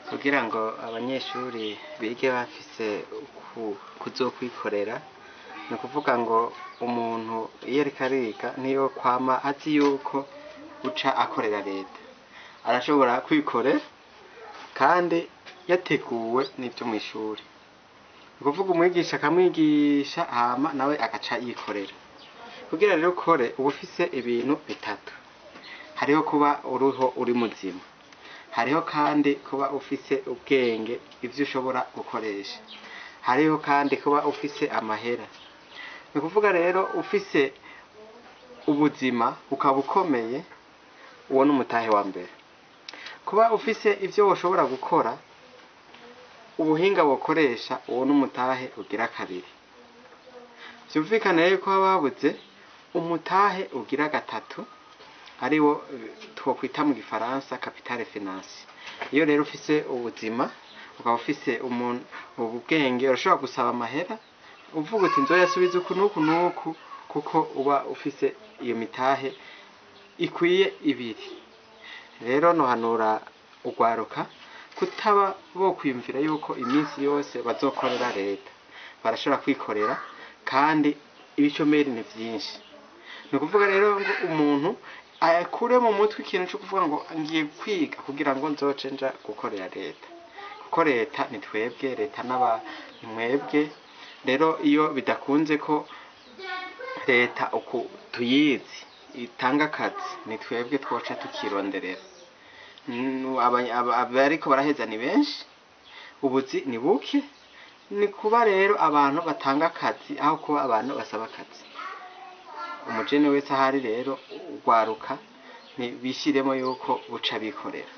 kugira ngo abanyeshuri bige bafise kuzokwikorera, ni ukuvuga ngo umuntu iyo ariko ariga niyo kwama azi yuko uca akorera leta, arashobora kwikorera kandi yateguwe n'ibyo mu ishuri. Ni ukuvuga umwigisha akamwigisha hama nawe agaca yikorera. Kugira rero ukore uba ufise ibintu bitatu: hariho kuba uri muzima, hariho kandi kuba ufise ubwenge ivyo ushobora gukoresha, hariho kandi kuba ufise amahera. Ni ukuvuga rero ufise ubuzima ukaba ukomeye, uwo ni umutahe wa mbere. Kuba ufise ivyo woshobora gukora, ubuhinga wokoresha, uwo ni umutahe ugira kabiri. Vyumvikana rero ko haba habuze umutahe ugira gatatu, ariwo twokwita mu gifaransa capital finance. Iyo rero ufise ubuzima, ukaba ufise ubwenge, urashobora gusaba amahera uvuga uti nzoyasubiza uku n'uku n'uku, kuko uba ufise iyo mitahe ikwiye ibiri. Rero nohanura ugwaruka kutaba bokwiyumvira yuko iminsi yose bazokorera leta. Barashobora kwikorera kandi ibicomeri ni vyinshi. Ni ukuvuga rero ngo umuntu akure mu mutwe ikintu cyo kuvuga ngo ngiye kwiga kugira ngo nzoce nja gukorera leta, kuko leta ni twebwe, leta mwebwe. Rero iyo bidakunze ko leta uku tuyizi itanga akazi, ni twebwe twoca tukironderera. Abariko baraheza ni benshi, ubuzi ni buke. Ni kuba rero abantu batanga akazi aho kuba abantu basaba akazi. Umujene wese ahari rero ugwaruka bishiremo yuko buca bikorera.